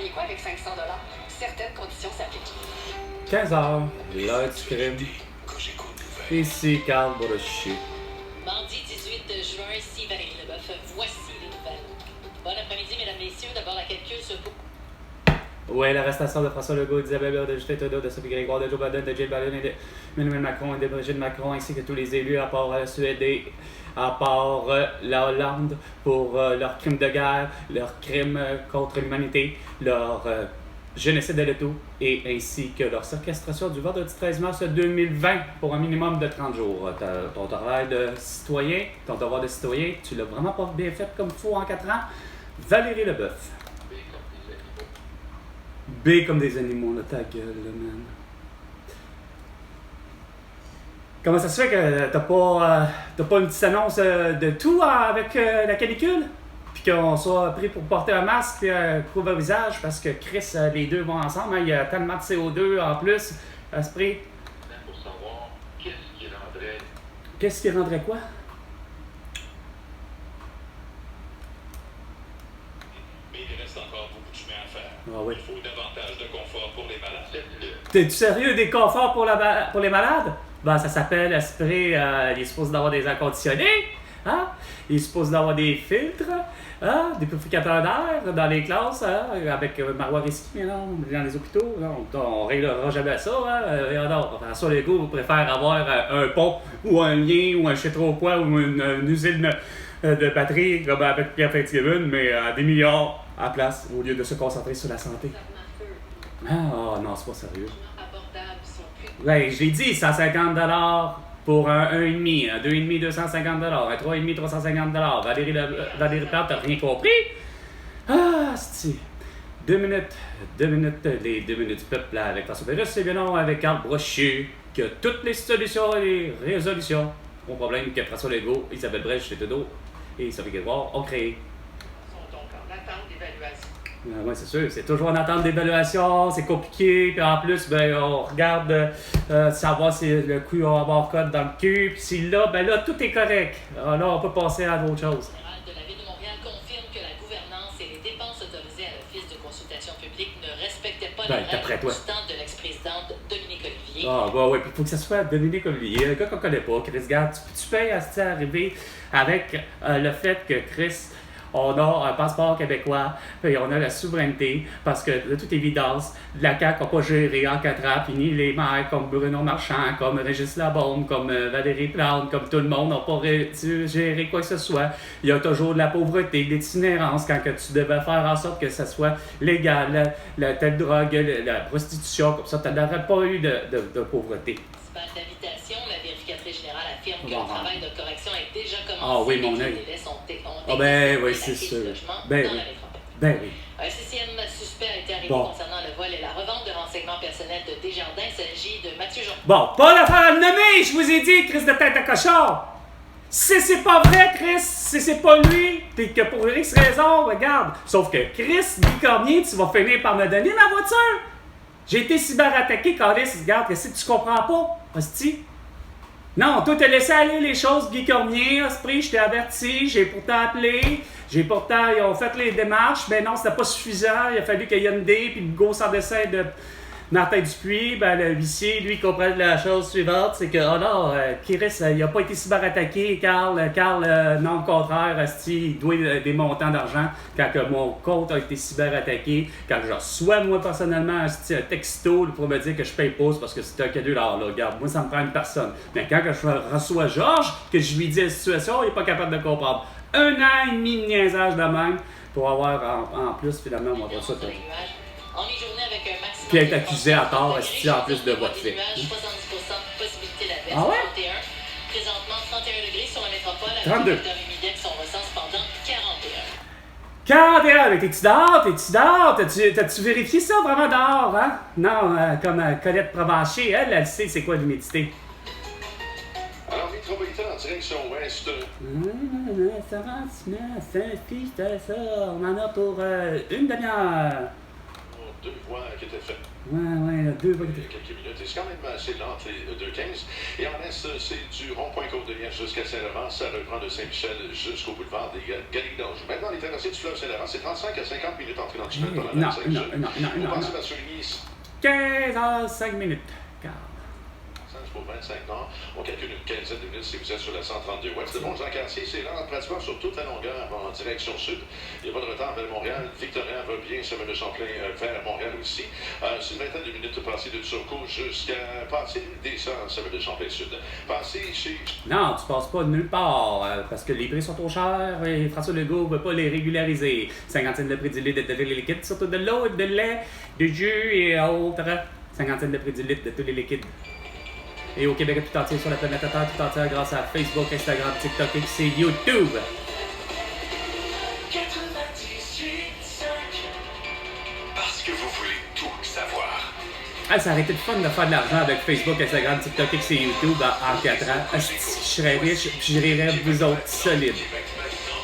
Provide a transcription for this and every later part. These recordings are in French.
voyez quoi avec 500 $? Certaines conditions s'appliquent. 15h, l'heure du crime. Ici, Carl Brochet. Mardi 18 juin, ici Valérie Leboeuf. Voici les nouvelles. Bon après-midi, mesdames, messieurs. D'abord, la calcul se... Oui, l'arrestation de François Legault, d'Isabelle Huot, de Justin Trudeau, de Sophie Grégoire, de Joe Biden, de Jill Biden et de Emmanuel Macron et de Brigitte Macron, ainsi que tous les élus, à part Suède et à part la Hollande, pour leurs crimes de guerre, leurs crimes contre l'humanité, leur génocide de tout, et ainsi que leur séquestration du vendredi 13 mars 2020 pour un minimum de 30 jours. Ton travail de citoyen, ton devoir de citoyen, tu l'as vraiment pas bien fait comme il faut en 4 ans. Valérie Leboeuf. B comme des animaux, là, ta gueule, là, man. Comment ça se fait que t'as pas une petite annonce de tout avec la canicule? Puis qu'on soit pris pour porter un masque et couvrir le visage parce que Chris, les deux vont ensemble, hein, il y a tellement de CO2 en plus à ce prix. Pour savoir qu'est-ce qui rendrait... Qu'est-ce qui rendrait quoi? Mais il reste encore beaucoup de chemin à faire. Ah oui. Il faut davantage de confort pour les malades. T'es-tu sérieux, des conforts pour les malades? Ben, ça s'appelle esprit, il est supposé d'avoir des airs conditionnés, hein? Il est supposé d'avoir des filtres, hein? Des purificateurs d'air dans les classes, hein? Avec Marois Risky, non? Dans les hôpitaux, non? On réglera jamais ça, hein? Et alors, François Legault préfère avoir un pont ou un lien ou un je sais trop quoi ou une usine de batterie comme avec Pierre Fitzgibbon, mais à des milliards à la place au lieu de se concentrer sur la santé. Ah, oh, non, c'est pas sérieux. Ouais, je l'ai dit, 150 $ pour un 1,5, un 2,5, 250 $, un 3,5, 350 $. Valérie Plante, t'as rien compris? Ah, c'est 2 minutes, les 2 minutes du peuple là, avec François Pérusse, c'est bien non, avec Carl Brochet, qui a toutes les solutions et les résolutions aux problèmes que François Legault, Isabelle Brèche, Justin Trudeau et Sophie Grégoire ont créés. Sont donc en attente d'évaluation. Oui, c'est sûr, c'est toujours en attente d'évaluation, c'est compliqué, puis en plus, ben, on regarde savoir si le cul va avoir code dans le cul, puis si là, ben là, tout est correct. Alors là, on peut passer à d'autres choses. Le général de la Ville de Montréal confirme que la gouvernance et les dépenses autorisées à l'Office de consultation publique ne respectaient pas les règles constantes de l'ex-présidente Dominique Olivier. Ah, bah ouais, puis il faut que ça soit Dominique Olivier, un gars qu'on connaît pas, Chris Gard. Tu payes à ce arriver avec le fait que Chris, on a un passeport québécois, puis on a la souveraineté, parce que de toute évidence, la CAQ n'a pas géré en 4 ans, puis ni les maires comme Bruno Marchand, comme Régis Labaume, comme Valérie Plante, comme tout le monde n'ont pas géré quoi que ce soit. Il y a toujours de la pauvreté, de l'itinérance, quand que tu devais faire en sorte que ça soit légal, la telle drogue, la prostitution, comme ça, tu n'aurais pas eu de pauvreté. D'habitation, la vérificatrice générale affirme que le travail de correction est déjà commencé. Ah oui, mon œil. Les délais sont Ah ben oui, c'est sûr. Ben oui. Ben oui. Un sixième suspect a été arrêté concernant le vol et la revente de renseignements personnels de Desjardins. Il s'agit de Mathieu Jean. Bon, pas l'affaire à le nommer, je vous ai dit, Chris de tête à cochon. Si c'est pas vrai, Chris, si c'est pas lui, pis que pour X raison, regarde. Sauf que Chris, Guy Cormier, tu vas finir par me donner ma voiture. J'ai été cyberattaqué, Carlis, regarde, que si tu comprends pas, hostie. Non, toi, t'as laissé aller les choses, Guy Cormier, Osprey, je t'ai averti, j'ai pourtant appelé, ils ont fait les démarches, mais non, c'était pas suffisant, il a fallu qu'il y ait une dé, puis le gros sans dessin de Martin Dupuis, ben le huissier, lui, comprend la chose suivante, c'est que, oh non, Chris, il a pas été cyberattaqué, Carl, non, au contraire, asti, il doit des montants d'argent quand que mon compte a été cyberattaqué, quand je reçois, moi, personnellement, asti, un texto pour me dire que je paye pas, c'est parce que c'est un cadeau là, regarde, moi, ça me prend une personne. Mais quand que je reçois Georges, que je lui dis la situation, il est pas capable de comprendre. 1 an et demi de niaisage de même pour avoir, en plus, finalement, on va voir ça. En mi-journée avec un maximum. Puis être accusé à tort, en plus de vote fait. 70% de possibilité d'averse. Ah ouais? 31. Présentement, 31 degrés sur la métropole. 32. Avec le Humidex, on recense pendant 41. 41, mais t'es-tu dehors? T'as-tu vérifié ça vraiment dehors, hein? Non, comme Colette Provencher, elle sait c'est quoi l'humidité. Alors, métropolitain en direction ouest. Ça rentre, Saint-Fils, ça, on en a pour une demi-heure. 2 voies qui étaient faites. Ouais, 2 quelques minutes. Et c'est quand même assez lent, les 2,15. Et en est, c'est du rond-point Côte-de-Liège jusqu'à Saint-Laurent. Ça reprend de Saint-Michel jusqu'au boulevard des Galidoges. Maintenant, les traversées du fleuve Saint-Laurent, c'est 35 à 50 minutes entrée dans le tunnel par la 25 Sud. Vous pensez à Souligny? 15h05 minutes. Pour 25 nord, on calcule une quinzaine de minutes si vous êtes sur la 132 ouest. Le pont Jean-Cartier, c'est lent pratiquement sur toute la longueur en direction sud. Il n'y a pas de retard vers Montréal. Victoria va bien, Samuel de Champlain vers Montréal aussi. C'est une vingtaine de minutes passées de Turcot jusqu'à passer des Samuel de Champlain sud. Passer chez... Non, tu passes pas de nulle part parce que les prix sont trop chers et François Legault ne veut pas les régulariser. 50 cents de prix du litre de tous les liquides, surtout de l'eau, de lait, de jus et autres. 50 cents de prix du litre de tous les liquides. Et au Québec tout entier, sur la planète Terre tout entière, grâce à Facebook, Instagram, TikTok et c'est YouTube. 98.5 parce que vous voulez tout savoir. Ah, ça aurait été le fun de faire de l'argent avec Facebook, Instagram, TikTok et c'est YouTube en 4 ans. Je serais riche puis je rirais vous autres solides.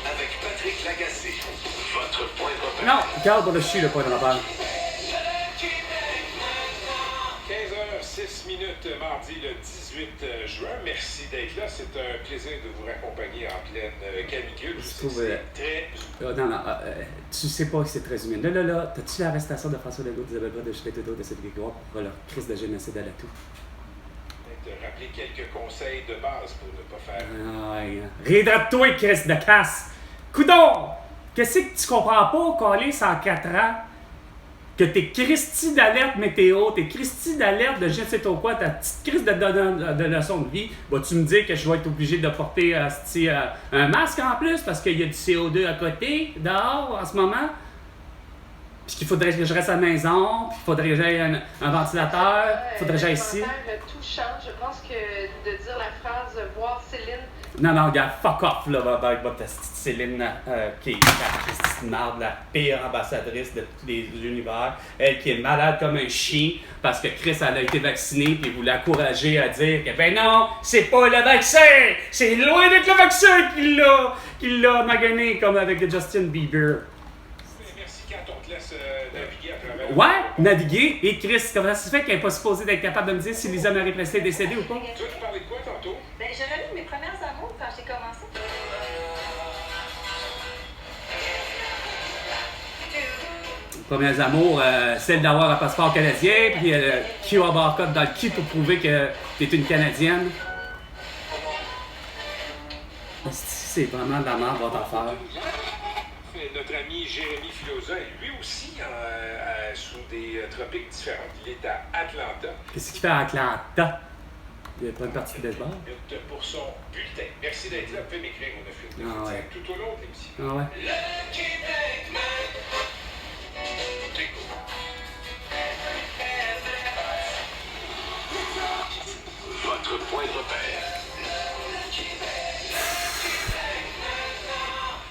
Avec Patrick Lagacé, votre point de repère. Non, regarde pour le chien, le point de repère. 15h06 mardi le 18 juin. Merci d'être là. C'est un plaisir de vous raccompagner en pleine canicule. Je trouve, très... non, tu sais pas que c'est très humide. Là, t'as-tu l'arrestation de François Legault, d'Isabelle Brode, de Juliette Auto, de Cédric Grégoire pour leur crise de génocide à la toux? De rappeler quelques conseils de base pour ne pas faire... Réhydrate-toi, Chris de casse! Coudon! Qu'est-ce que tu comprends pas, Calais, en 4 ans? Que t'es Christy d'alerte météo, t'es Christy d'alerte de je ne sais trop quoi, ta petite crise de leçon de vie, vas-tu me dire que je vais être obligé de porter un masque en plus parce qu'il y a du CO2 à côté, dehors, en ce moment? Puis qu'il faudrait que je reste à la maison, puis il faudrait que j'aille un ventilateur, il faudrait que j'aille ici. Tout change. Je pense que de dire la phrase « voir Céline ». Non, regarde, fuck off, là, avec votre Céline, qui est la petite marde, la pire ambassadrice de tous les univers. Elle qui est malade comme un chien parce que Chris, elle a été vaccinée puis vous l'encouragez à dire que, ben non, c'est pas le vaccin! C'est loin d'être le vaccin qui l'a magané comme avec Justin Bieber. Merci quand on te laisse naviguer à travers... Ouais, naviguer. Et Chris, comment ça se fait qu'elle n'est pas supposée d'être capable de me dire si Lisa Marie-Presley est décédée ou pas? Toi, tu parlais de quoi tantôt? Ben, j'ai revu mes premières amours quand j'ai commencé. Premiers amours, celle d'avoir un passeport canadien, puis QR barcode dans le cul pour prouver que t'es une Canadienne. C'est vraiment de la merde votre affaire. Notre ami Jérémy Filosa est lui aussi sous des tropiques différents. Il est à Atlanta. Qu'est-ce qu'il fait à Atlanta? Il n'y a pas une partie de baseball? Pour son bulletin. Merci d'être là. Vous pouvez m'écrire au 9 ouais. tout au long de l'émission. Ah ouais? Le Québec, votre point de repère.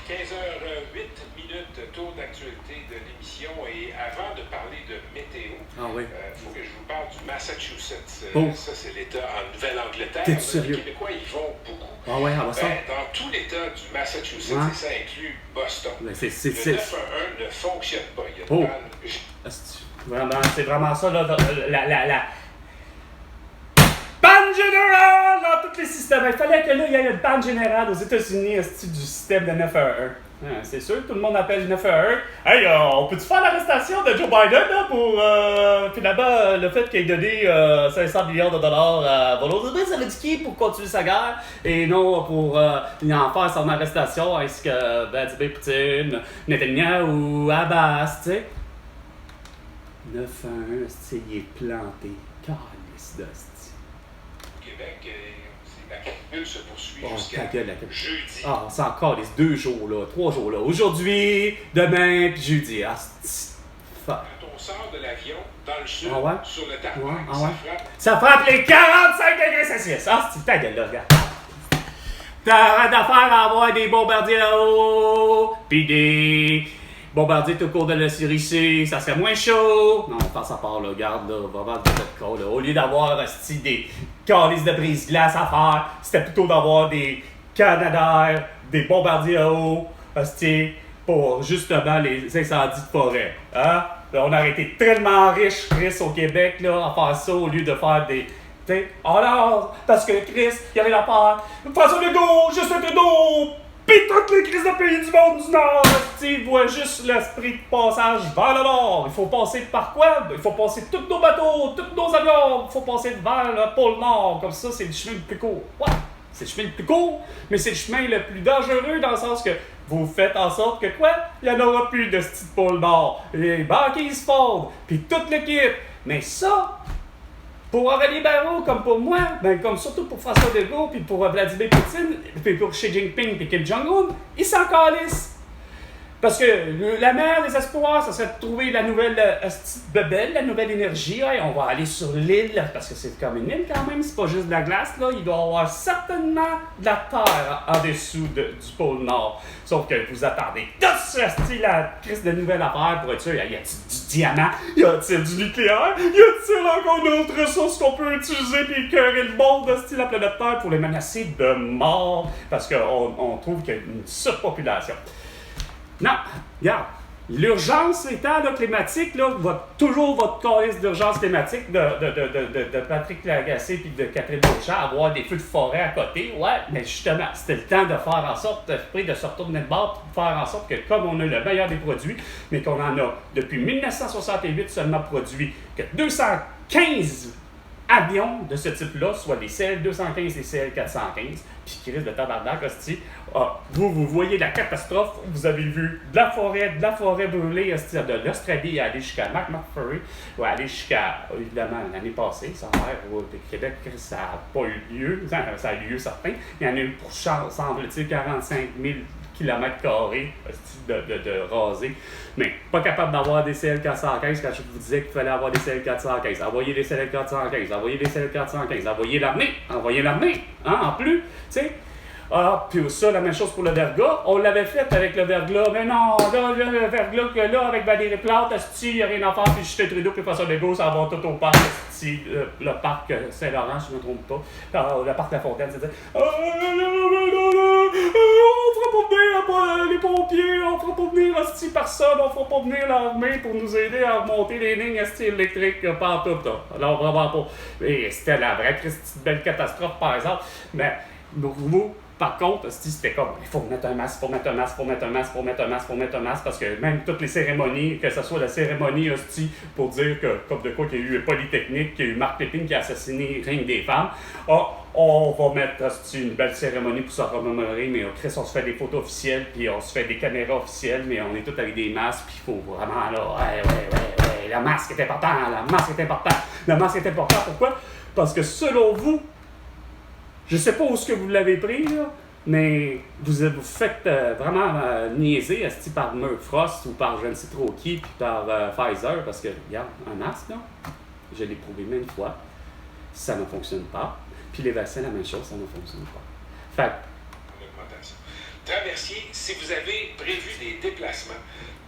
15h08, tour d'actualité de l'émission. Et avant de parler de météo, faut que je vous parle du Massachusetts. Ça, c'est l'État en Nouvelle-Angleterre. T'es sérieux? Les Québécois, ils vont beaucoup. Ah ouais, à Boston? Dans tout l'État du Massachusetts, et ça inclut Boston. Mais le 911 ne fonctionne pas. Il y a une panne. C'est vraiment ça, là, la panne générale dans tous les systèmes. Il fallait que là, il y ait une panne générale aux États-Unis du système de 911. C'est sûr, tout le monde appelle 911. Hey, on peut-tu faire l'arrestation de Joe Biden là, pour finalement le fait qu'il ait donné 500 millions de dollars à Volodymyr Zelensky pour continuer sa guerre et non pour lui en faire son arrestation ainsi que Vladimir Poutine, Netanyahu, Abbas, tu sais. 911, il est planté. Calice d'hostie. Québec, la canicule se poursuit jusqu'à jeudi. Ah, c'est encore les 2 jours là, 3 jours là. Aujourd'hui, demain, puis jeudi. Ah, fuck. Quand on sort de l'avion, dans le sud, sur le tarmac, ça frappe les 45 degrés Celsius. Ah, c'est ta gueule là, regarde. T'as rien d'affaire à avoir des bombardiers là-haut, pis des bombardiers tout au cours de la série C, ça serait moins chaud. Non, on passe à part, là, regarde, là, vraiment de cas, là. Au lieu d'avoir des calices de brise-glace à faire, c'était plutôt d'avoir des Canadair, des bombardiers à eau, pour justement les incendies de forêt. Hein? On aurait été tellement riches, Chris, au Québec, là, à faire ça, au lieu de faire des... T'sais, alors, parce que Chris, il y avait l'affaire, François Legault, Justin Trudeau, pis toutes les crises de pays du monde du Nord, ils voient juste l'esprit de passage vers le Nord. Il faut passer par quoi? Il faut passer tous nos bateaux, tous nos avions, il faut passer vers le pôle Nord. Comme ça, c'est le chemin le plus court. Ouais, c'est le chemin le plus court, mais c'est le chemin le plus dangereux dans le sens que vous faites en sorte que quoi? Il n'y en aura plus de ce petit pôle Nord. Les banquiers se fondent, puis toute l'équipe. Mais ça... Pour Aurélie Barreau, comme pour moi, ben comme surtout pour François Legault, puis pour Vladimir Poutine, puis pour Xi Jinping, puis Kim Jong-un, ils s'en calissent. Parce que la meilleure des espoirs, ça serait de trouver la nouvelle bebelle, la nouvelle énergie. Ouais, on va aller sur l'île, parce que c'est comme une île quand même, c'est pas juste de la glace, là. Il doit y avoir certainement de la terre en dessous du pôle Nord. Sauf que vous attendez tous la crise de nouvelle affaire pour être sûr, y a-t-il du diamant? Y a-t-il du nucléaire? Y a-t-il encore une autre ressource qu'on peut utiliser puis écœurer le monde de la planète Terre pour les menacer de mort? Parce qu'on trouve qu'il y a une surpopulation. Non, regarde, l'urgence étant là, climatique, là, toujours votre calice d'urgence climatique de Patrick Lagacé et de Catherine Beauchamp, avoir des feux de forêt à côté, ouais, mais justement, c'était le temps de faire en sorte, de se retourner de bord pour faire en sorte que comme on a le meilleur des produits, mais qu'on en a depuis 1968 seulement produit que 215 avions de ce type-là, soit des CL-215 et CL-415, puis qui risquent de tabarnak, hostie. Vous voyez la catastrophe, vous avez vu de la forêt brûlée, hostie, de l'Australie à aller jusqu'à McMurray, ou aller jusqu'à, évidemment, l'année passée, ça a l'air, au Québec, ça n'a pas eu lieu, ça a eu lieu certain, il y en a eu pour, semble-t-il, 45 000 km² de rasé, mais pas capable d'avoir des CL-415 quand je vous disais qu'il fallait avoir des CL-415. Envoyez des CL-415, envoyez des CL-415, envoyez l'armée, hein, en plus, tu sais. Ah, puis ça, la même chose pour le verglas. On l'avait fait avec le verglas, mais non, là, le verglas que là, avec Valérie Plante, il n'y a rien à faire, puis Justin Trudeau, puis François Legault, ça va tout au parc, le parc Saint-Laurent, si je ne me trompe pas, le parc La Fontaine, c'est-à-dire, on fera pas venir les pompiers, on fera pas venir personne, on fera pas venir l'armée pour nous aider à remonter les lignes électriques partout. Alors, vraiment pas. Et c'était la vraie belle catastrophe, par exemple, mais vous, par contre, c'était comme, il faut mettre un masque, parce que même toutes les cérémonies, que ce soit la cérémonie pour dire que, comme de quoi qu'il y a eu Polytechnique, qu'il y a eu Marc Lépine qui a assassiné Ring des femmes, on va mettre une belle cérémonie pour se commémorer, mais on se fait des photos officielles, puis on se fait des caméras officielles, mais on est tous avec des masques, puis il faut vraiment, là, ouais, le masque est important, pourquoi? Parce que selon vous, je sais pas où est-ce que vous l'avez pris, là, mais vous faites vraiment niaiser par Merck Frost ou par je ne sais trop qui, puis par Pfizer, parce que, regarde, un masque, là, je l'ai prouvé même une fois, ça ne fonctionne pas. Puis les vaccins, la même chose, ça ne fonctionne pas. Fait augmentation. Traversier, si vous avez prévu des déplacements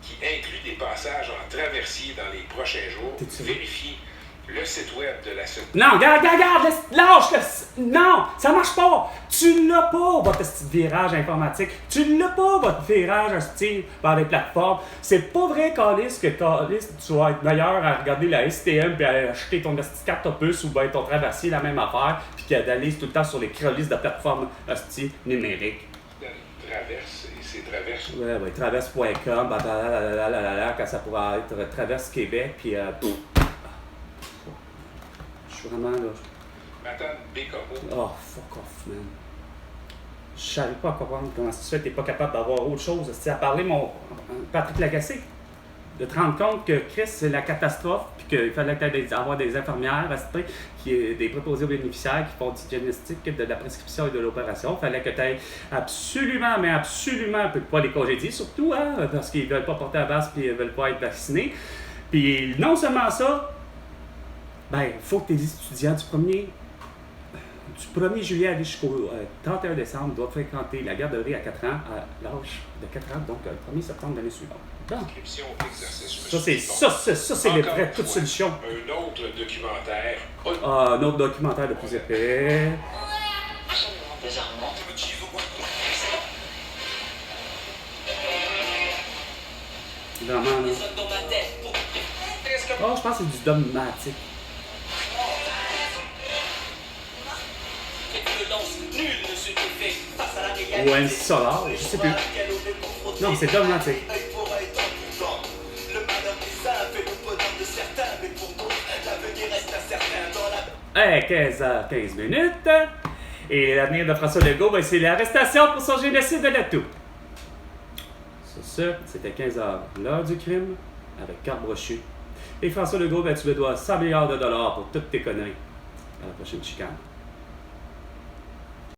qui incluent des passages en traversier dans les prochains jours, vérifiez le site web de la Sûreté. Non, regarde, lâche le... Non, ça marche pas. Tu l'as pas, votre petit virage informatique. Tu l'as pas, votre virage style par les plateformes. C'est pas vrai, Calis, que Calis, tu vas être meilleur à regarder la STM puis à acheter ton petit carte opus ou bien ton traversier, la même affaire, puis d'aller tout le temps sur les crollis de plateformes numériques. C'est Traverse. Ouais, traverse.com, quand ça pourra être Traverse Québec, puis vraiment là. Madame Bécomo. Oh, fuck off, man. Je n'arrive pas à comprendre comment ça se fait que tu n'es pas capable d'avoir autre chose. C'est à parler mon Patrick Lagacé, de te rendre compte que Chris, c'est la catastrophe, puis qu'il fallait avoir des infirmières, des préposés aux bénéficiaires qui font du diagnostic, de la prescription et de l'opération. Il fallait que tu aies absolument, pas les congédier surtout, hein, parce qu'ils ne veulent pas porter la base et ils ne veulent pas être vaccinés. Puis non seulement ça, il faut que tes étudiants du 1er juillet aller jusqu'au 31 décembre doivent fréquenter la garderie à 4 ans, à l'âge de 4 ans, donc le 1er septembre de l'année suivante. Inscription, exercice. Ça, c'est les vraies toutes solutions. Un autre documentaire. Un autre documentaire de plus épais. Vraiment, là. Oh, je pense que c'est du dogmatique. Ou un solar, je sais plus. Non, c'est dogmatique. Hey, 15 minutes. Et l'avenir de François Legault, ben, c'est l'arrestation pour son génocide de l'Atout. Sur ce, c'était 15h, l'heure du crime, avec carte brochue. Et François Legault, ben, tu me dois 100 milliards de dollars pour toutes tes conneries. À la prochaine chicane.